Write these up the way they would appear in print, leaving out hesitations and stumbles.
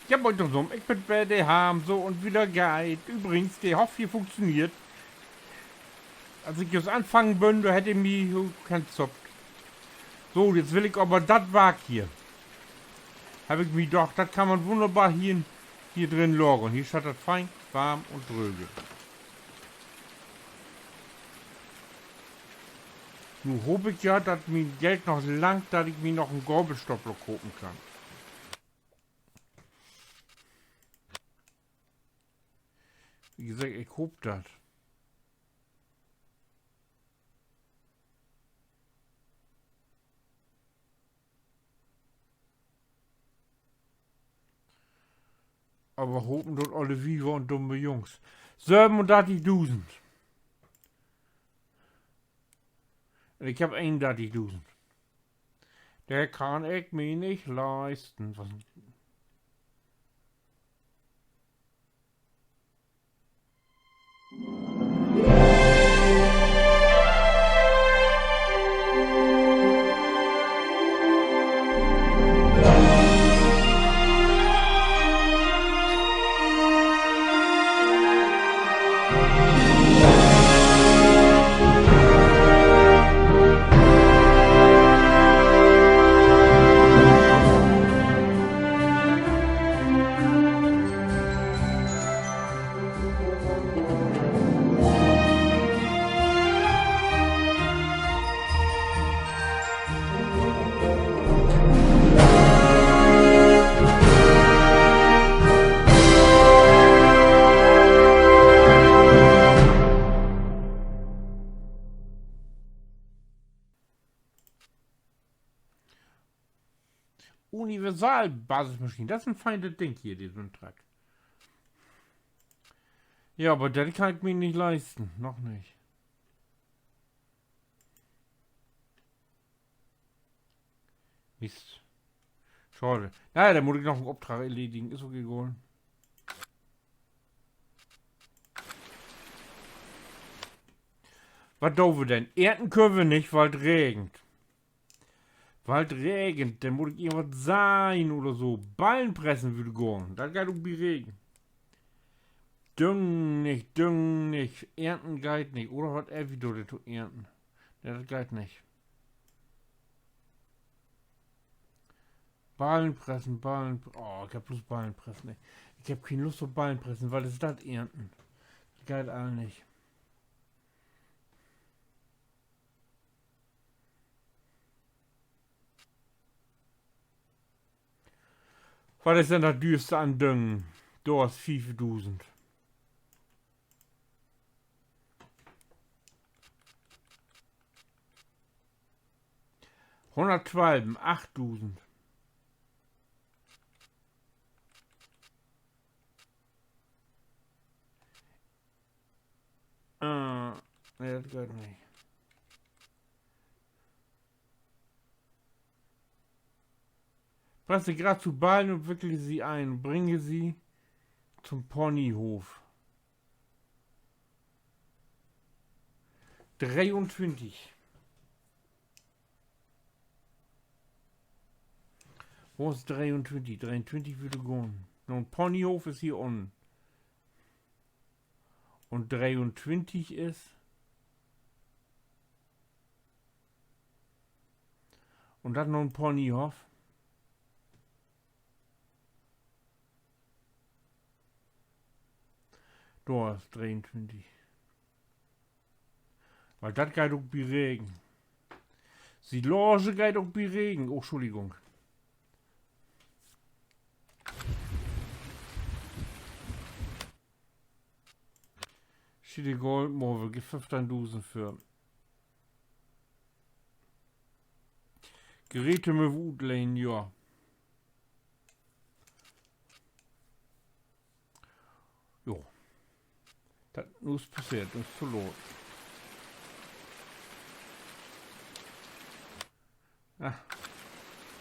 Ja, wollte so, ich bin bei der Ham, so und wieder Guide. Übrigens, der Hoff hier funktioniert. Als ich jetzt anfangen bin, da hätte mich kein Zopf. So, jetzt will ich aber das Wag hier. Habe ich mich doch, das kann man wunderbar hier drin lagern. Hier steht das fein, warm und dröge. Nun hoffe ich ja, dass mein Geld noch langt, dass ich mir noch einen Gabelstapler kaufen kann. Wie gesagt, ich hoffe das. Aber hopen dort alle Viva und dumme Jungs. 37.000. Und ich habe 31.000. Der kann ich mir nicht leisten. Was? Universal-Basismaschine. Das ist ein feines Ding hier, diesen Track. Ja, aber den kann ich mir nicht leisten. Noch nicht. Mist. Schade. Naja, da muss ich noch einen Auftrag erledigen. Ist okay geworden. Was doof denn? Ernten können wir nicht, weil es regnet. Weil es regnet, dann muss ich irgendwas sein oder so. Ballen pressen würde gehen. Das geht um die Regen. Düngen nicht. Ernten geht nicht. Oder was er wieder zu ernten. Ja, das geht nicht. Ballen pressen. Oh, ich hab bloß Ballen pressen. Ich hab keine Lust auf Ballen pressen, weil es das ernten. Das geht all nicht. Was ist denn das Dürste an Düngen? Du hast 5.000. $112, 8.000. Ne, das geht nicht. Presse gerade zu Ballen und wickle sie ein. Bringe sie zum Ponyhof. 23. Wo ist 23? 23 würde gehen. Nun, Ponyhof ist hier unten. Und 23 ist. Und dann noch ein Ponyhof. Da ist 23. Weil das geht auch bei Regen. Die Loge geht auch bei Regen. Oh, Entschuldigung. Schiede Goldmove, gibt 15.000 für. Geräte mit Wutlane, ja. Jo. Das ist passiert, das ist verloren. Ah.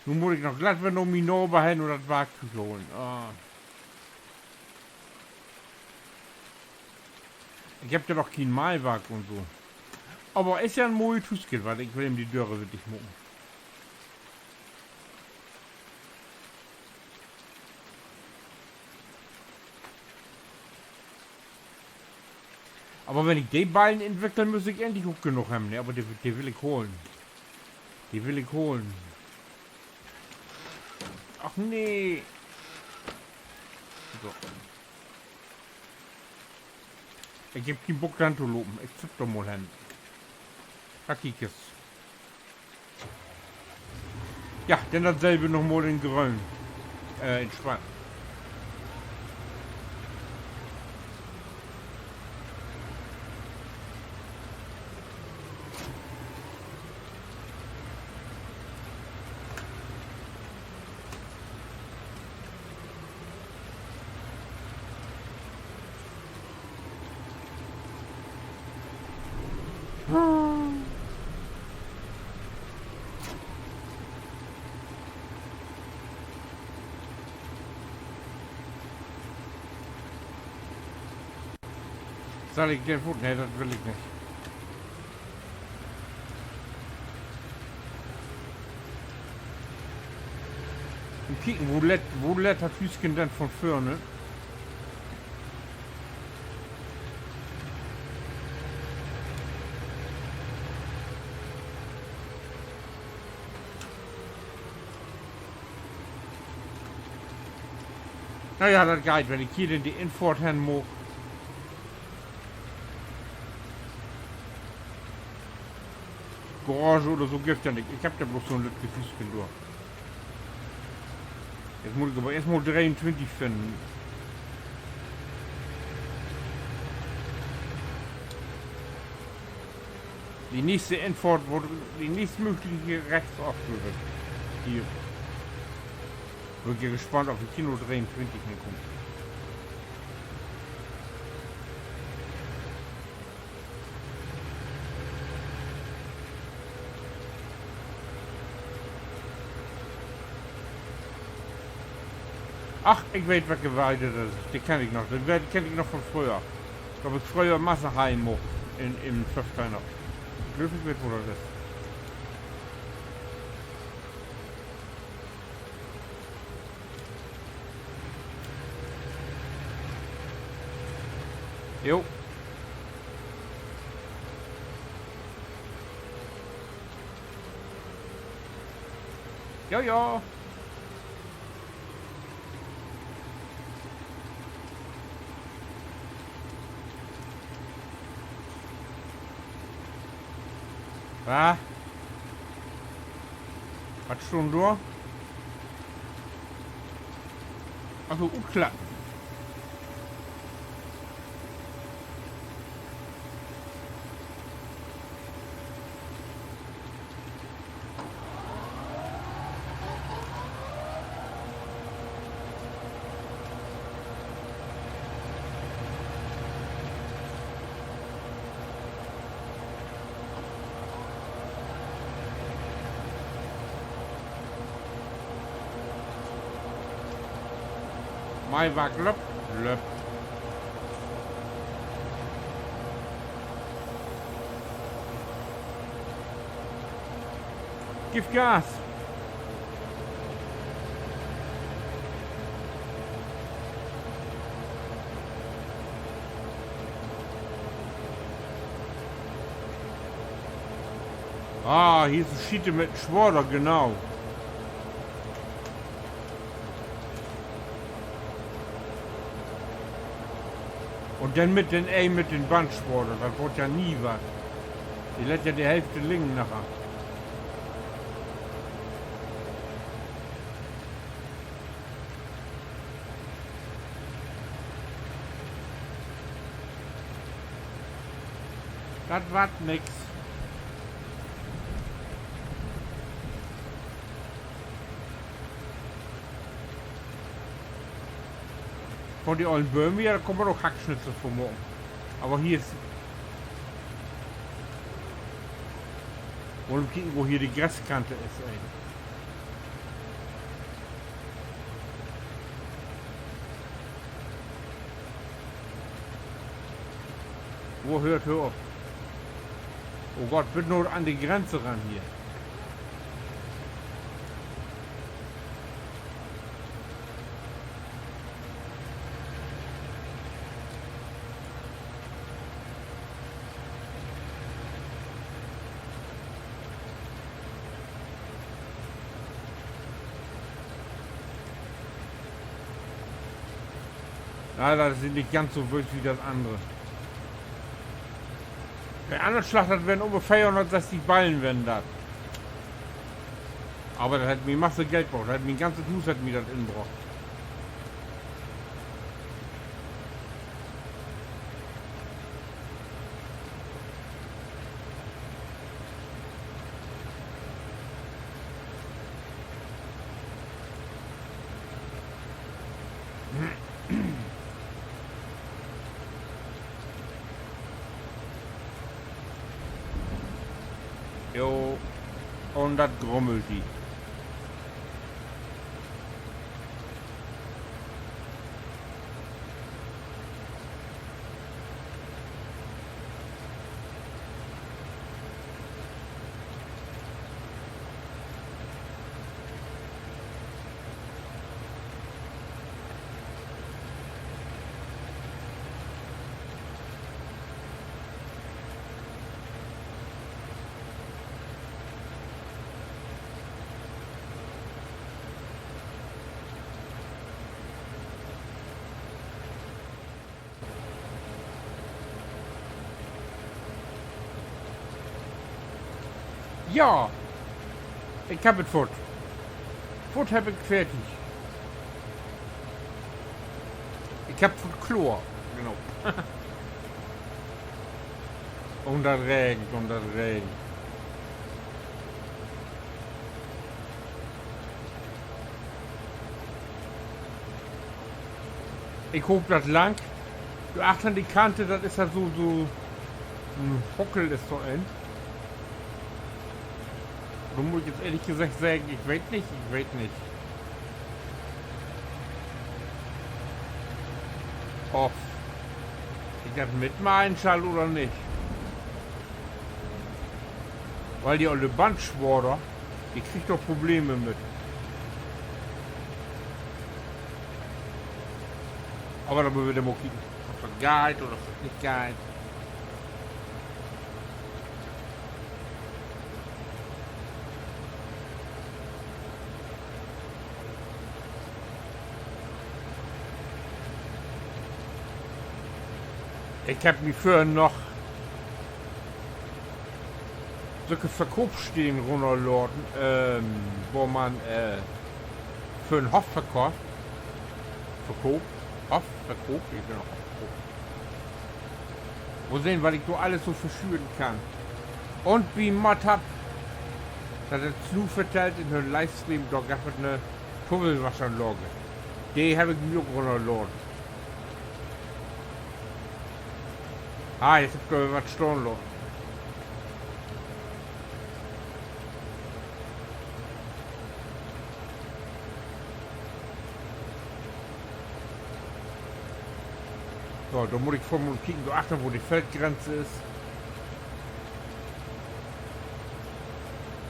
Nun muss ich noch glatt wenn noch Minor behalten oder das Wagtuch holen. Ah. Ich hab ja noch keinen Malwag und so. Aber ist ja ein Moituskel, weil ich will ihm die Dörre wirklich mucken. Aber wenn ich den Ballen entwickle, muss ich endlich auch genug haben, ne? Aber die will ich holen. Die will ich holen. Ach nee. So. Ich geb keinen Bock dann zu loben. Ich zipp doch mal hin. Kackikes. Ja, denn dasselbe noch mal in Grün. In Schwarz. Soll ich den Food? Ne, das will ich nicht. Und kicken, wo lädt das Füßchen dann von vorne? Naja, das geht, wenn ich hier in die Infort hin muss. Garage oder so gibt ja nicht. Ich hab da bloß so ein letztes Füßchen durch. Jetzt muss ich aber erstmal 23 finden. Die nächste Infort wurde die nächstmögliche rechts aufgeführt. Hier. Bin ich gespannt, ob die Kino 23 hinkommt. Ach, ich weiß, was geweidet ist. Die kenne ich noch. Den kenne ich noch von früher. Ich glaube, früher Massenheim im Pfeffkeiner. Ich weiß nicht, wo das ist. Jo. Ja, ja. Was? Was schon durch? Also, klar. Mai war glöpp. Gib Gas. Ah, hier ist eine Schiete mit Schworder, genau. Und dann mit den Bandschworder, das wird ja nie was. Die lässt ja die Hälfte liegen nachher. Das war nix. Von den alten Böhmen hier, da kommen noch Hackschnitzel von morgen. Aber hier ist... Wollen wir gucken, wo hier die Gräskante ist, ey. Wo hört auf? Oh Gott, bitte nur an die Grenze ran hier. Ja, das ist nicht ganz so wild wie das andere. Der andere Schlachter werden über 460 Ballen, wenn das. Aber das hat mir Masse Geld gebraucht. Das hat mir ein ganzes Hus hat mir das inbraucht. Jo, und das grummelt die. Ja, ich hab es fort. Fort hab ich fertig. Ich hab von Chlor, genau. Und das regnet, und das regnet. Ich hob das lang. Du achtest an die Kante, das ist ja so ein Hockel ist so ein. Da muss ich jetzt ehrlich gesagt sagen, ich weiß nicht. Ob ich das mitmalen soll oder nicht. Weil die alle Bandschwader, die kriegt doch Probleme mit. Aber da müssen wir mal kicken, ob das geht oder ob das nicht geht. Ich habe mir früher noch solche Verkaufsstehen runterladen, wo man für einen Hofverkauf Hofverkauf, ich bin auch Hofverkauf. Wo sehen, weil ich so alles so verschüren kann. Und wie Mod hab, dass er zu verteilt in einem Livestream, da gab es eine Tunnelwaschanlage. Die habe ich mir auch runterladen. Ah, jetzt habt ihr was stehen lassen. So, da muss ich vor mir kicken, so achten, wo die Feldgrenze ist.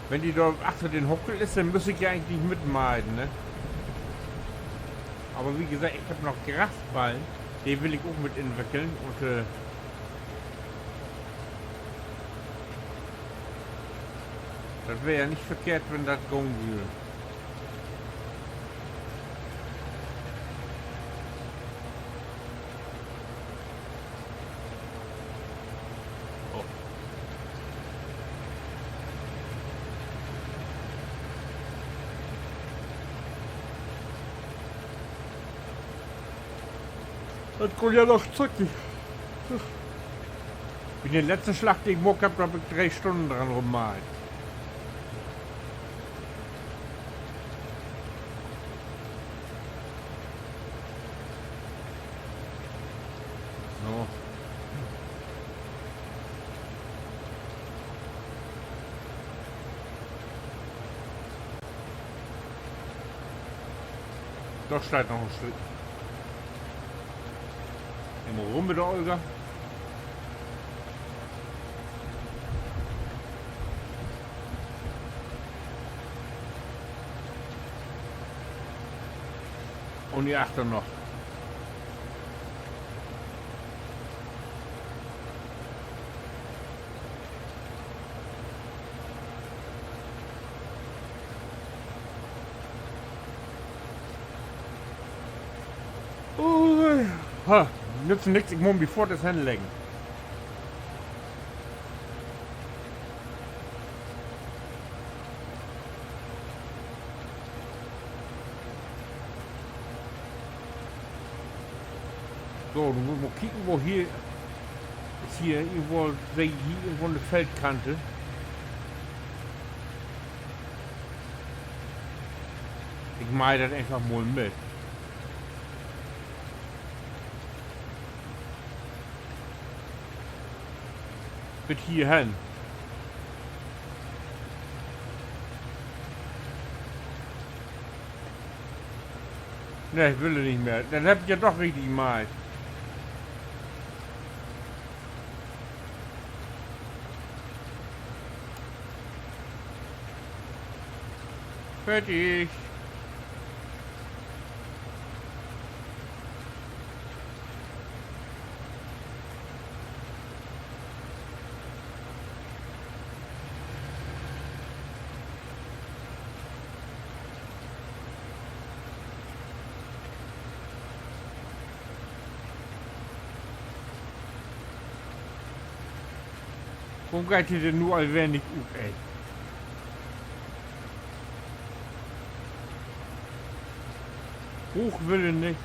Wenn die da achter den Hockel ist, dann muss ich ja eigentlich mitmeiden, ne? Aber wie gesagt, ich habe noch Grasballen, die will ich auch mit entwickeln und das wäre ja nicht verkehrt, wenn das gehen würde. Oh. Das kommt ja noch zackig. In der letzten Schlacht, die ich gemacht habe, habe ich 3 Stunden dran rummalt. Doch steigt noch ein Stück. Immer rum mit der Olga. Und die achte noch. Ha, nützt nichts, ich muss mich vor das hinlegen. So, du musst mal kicken, wo hier ist hier irgendwo, hier irgendwo eine Feldkante. Ich meine das einfach mal mit. Bis hierhin. Ne, ich will nicht mehr. Dann hab ich ja doch richtig gemalt. Fertig. Warum geht ihr denn nur als wenn ich ey? Hoch will ich nicht.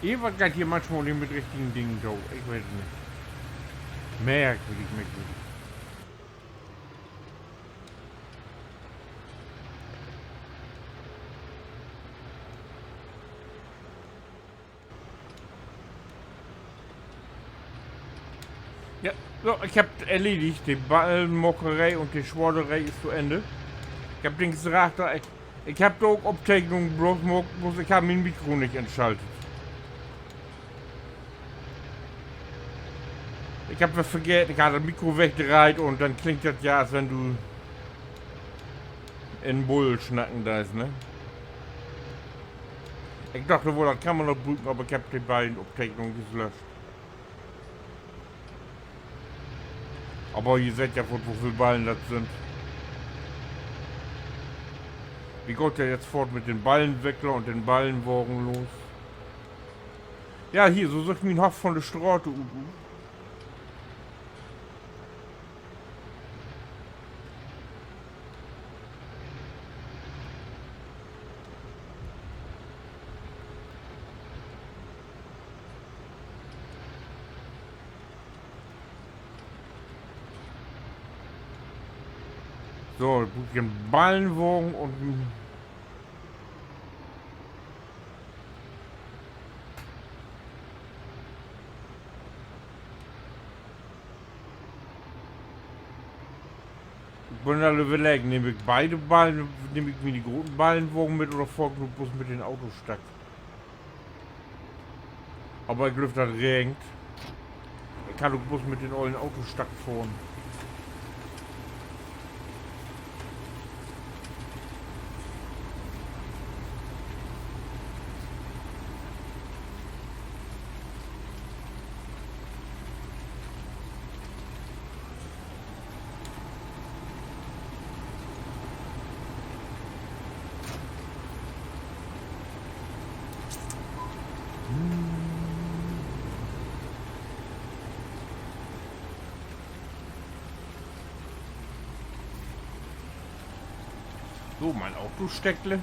Eva geht hier manchmal nicht mit richtigen Dingen so. Ich weiß es nicht. Merkwürdig. Ja, so, ich hab erledigt. Die Ballenmockerei und die Schworderei ist zu Ende. Ich hab den gesagt, ich hab da auch Abteilung, bloß ich hab mein Mikro nicht entschaltet. Ich hab was vergessen, ich hatte das Mikro weggedreht und dann klingt das ja, als wenn du in Bull schnacken da ist, ne? Ich dachte wohl, das kann man noch brüten, aber ich hab die beiden Abteilungen gelöscht. Aber ihr seht ja, wo viele Ballen das sind. Wie geht der jetzt fort mit den Ballenweckler und den Ballenwagen los? Ja, hier, so sagt mir ein Haft von der Straße, So, ein Ballenwagen und ich bin alle überlegen, nehme ich beide Ballen, nehme ich mir die großen Ballenwagen mit oder folge nur bloß mit den Autos stack. Aber ich glaube, das regnet. Ich kann doch bloß mit den ollen Autos stack fahren. So, mein Autosteckle.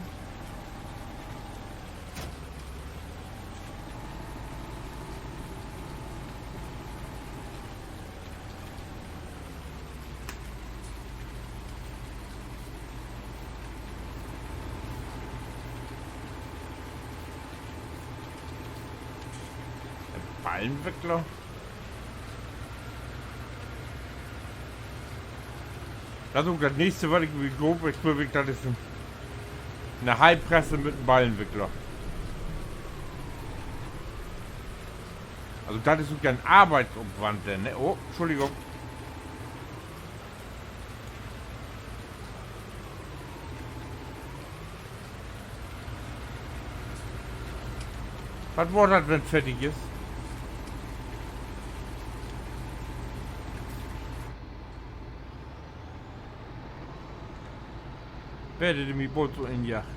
Ballenweckler. Das ist das nächste, was ich grob, das ist eine Halbpresse mit einem Ballenwickler. Also das ist sogar ein Arbeitsaufwand, denn, ne? Oh, Entschuldigung. Was war das, wenn es fertig ist? Werdet ihr mich wohl so in Yacht?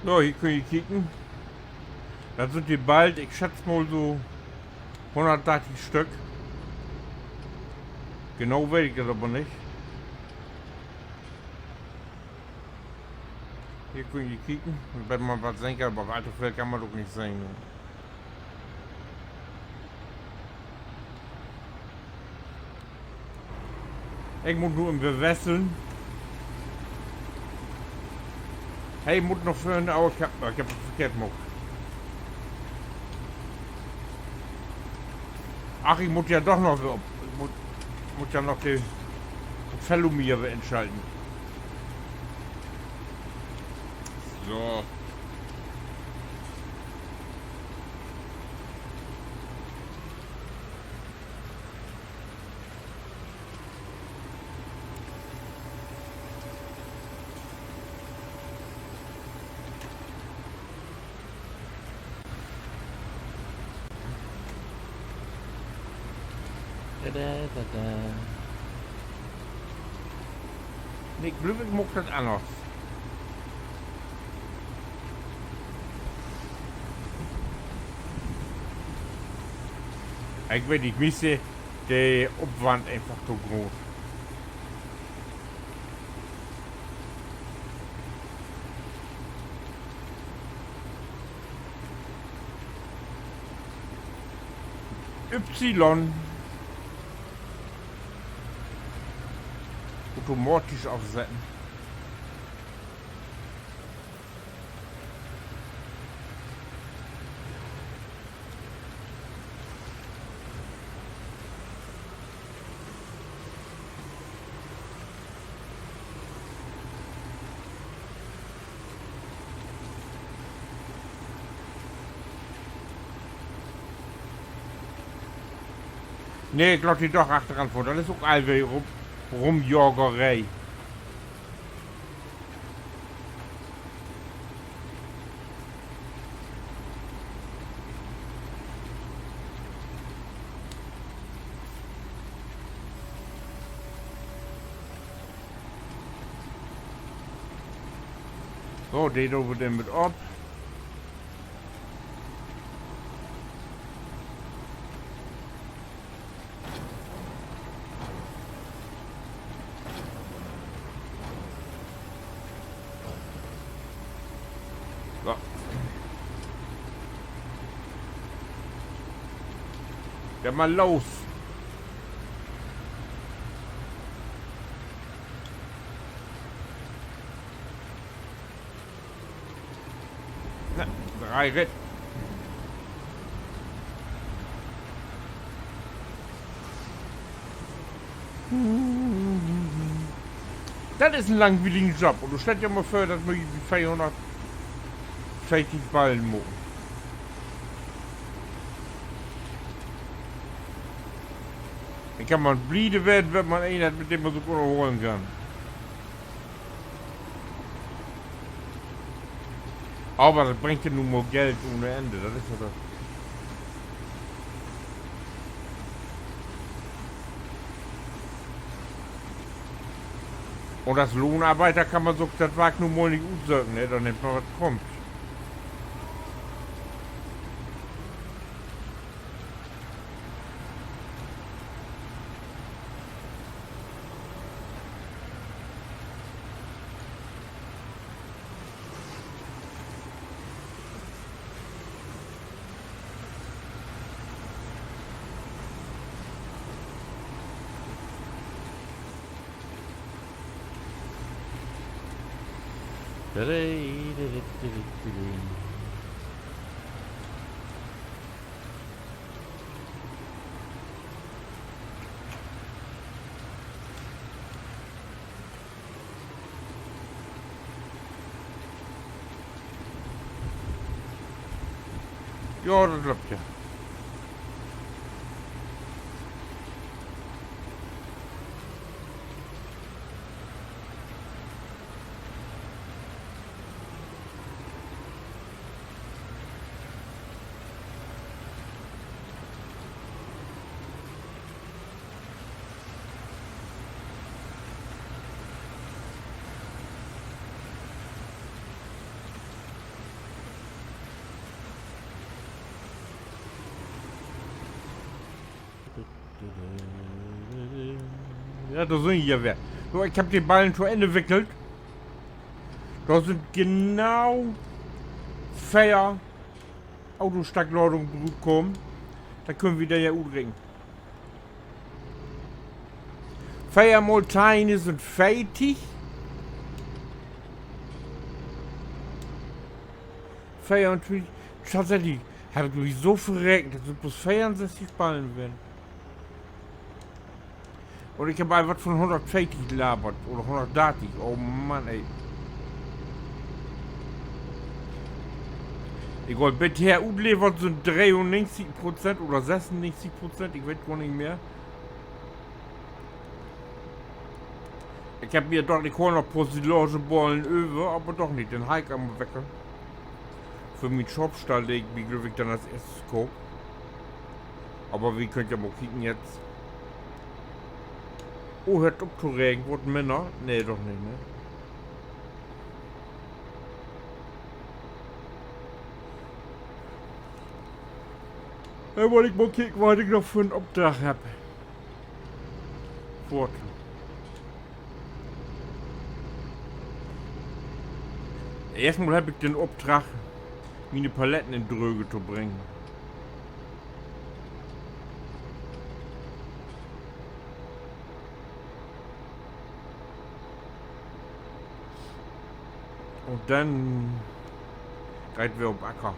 So, hier könnt ihr kicken. Dann sind wir bald, ich schätze mal so 180 Stück. Genau weiß ich das aber nicht. Hier könnt ihr kicken. Wenn man was senken, aber auf alte Feld kann man doch nicht senken. Ich muss nur im Bewässern. Hey, ich muss noch für ein Auto. Ich hab es verkehrt gemacht. Ach, ich muss ja doch noch so. Ich muss ja noch die Fellumiere entscheiden. So. Nee, gelukkig mocht het anders. Ik weet niet, miste de opwand einfach te groot. Y. Automatisch aufsetzen. Nee, ik laat die toch achteraan voor. Dat is ook alweer rumjoggerij. Zo, dit doen we dan met op. Zo. Ja, maar los. Nou, draai rit. Das ist ein langweiliger Job. Und du stellst dir mal vor, dass wir 260 Ballen machen. Dann kann man blieden werden, wenn man einen hat, mit dem man so gut holen kann. Aber das bringt ja nun mal Geld ohne Ende, das ist ja das. Und als Lohnarbeiter kann man so, das wagt nun mal nicht aussagen, ne? Dann nimmt man was kommt. Ja, das klappt ja. Ja, da sind hier wer. So, ich habe den Ballen zu Ende wickelt. Da sind genau 4 Autostackladungen gekommen. Da können wir da ja umbringen. 4 Molteine sind fertig. 24. Tatsächlich, habe ich mich so verreckt, dass es bloß 64 Ballen werden. Und ich habe einfach von 140 gelabert. Oder 130. Oh Mann, ey. Ich wollte bisher umliefert sind 93% oder 96%. Ich weiß gar nicht mehr. Ich habe mir doch die noch Postilageballen über, aber doch nicht. Den Hike am Wecker. Für meinen Shopstall lege ich mich dann als erstes Scope. Aber wie könnt ihr mal kicken jetzt? Oh, hört auf zu regen. Wurden Männer? Nee, doch nicht, ne? Da wollte ich mal kicken, was ich noch für einen Obdach habe. Fort. Erstmal habe ich den Obdach, meine Paletten in Dröge zu bringen. Und dann reiten wir auf Acker.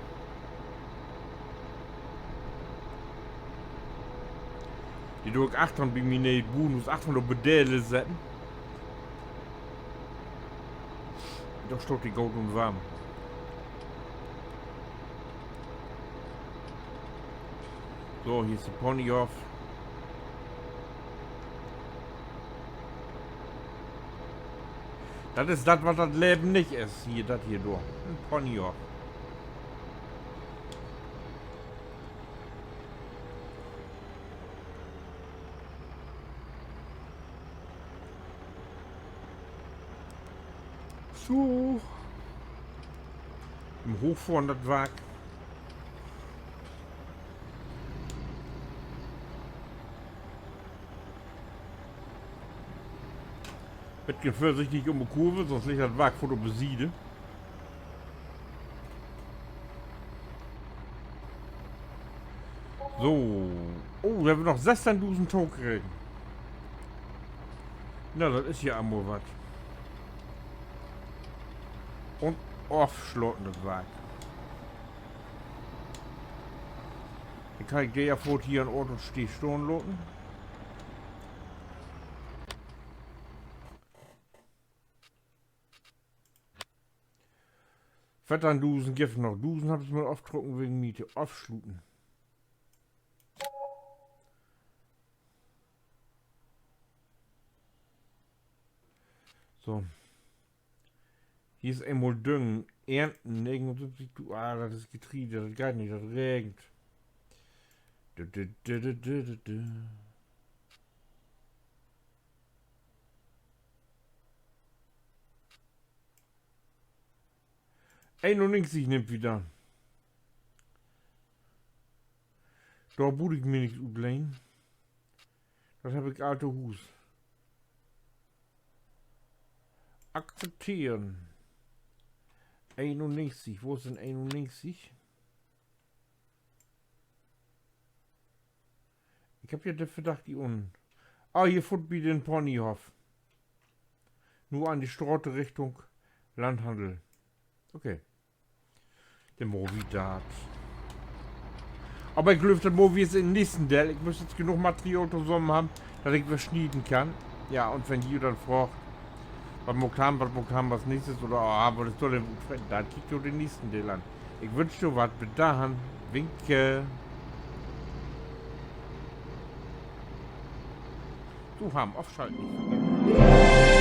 Die durch 800 bei mir nicht Bonus 800 Bedelle setzen. Da steht die gut und warm. So, hier ist die Ponyhof. Das ist das, was das Leben nicht ist. Hier, das hier durch. Ein Ponyhof. So. Im Hochfahren das Wag. Bitte vorsichtig um die Kurve, sonst liegt das Wag vor der Besiede. So. Oh, da wird noch 16.000 Tau kriegen. Na, das ist hier einmal was. Und aufschlotten das Wag. Dann kann ich dir ja vor hier an Ort und Steh stehen loten. Vettern Dusen, Gift noch Dusen, habe ich mal aufdrucken wegen Miete. Aufschluten. So. Hier ist einmal Düngen. Ernten, 79. Ah, das ist Getriebe, das geht nicht, das regnet. Ey, nur links, ich nehm wieder. Da bude ich mir nichts überlegen. Das habe ich alte Hus. Akzeptieren. 91. Wo ist denn 91? Ich habe ja den Verdacht, die unten. Ah, hier fährt wieder den Ponyhof. Nur an die Straße Richtung Landhandel. Okay. Der Movidat. Aber ich glaube, der Movi ist in Nissendell. Ich muss jetzt genug Material zusammen haben, dass ich verschnieden kann. Ja, und wenn die dann fragt, was nächstes oder aber das soll dann kickt ihr den Nissendell an. Ich wünsche dir was. Bis dahin. Winke. Du haben aufschalten nicht vergessen.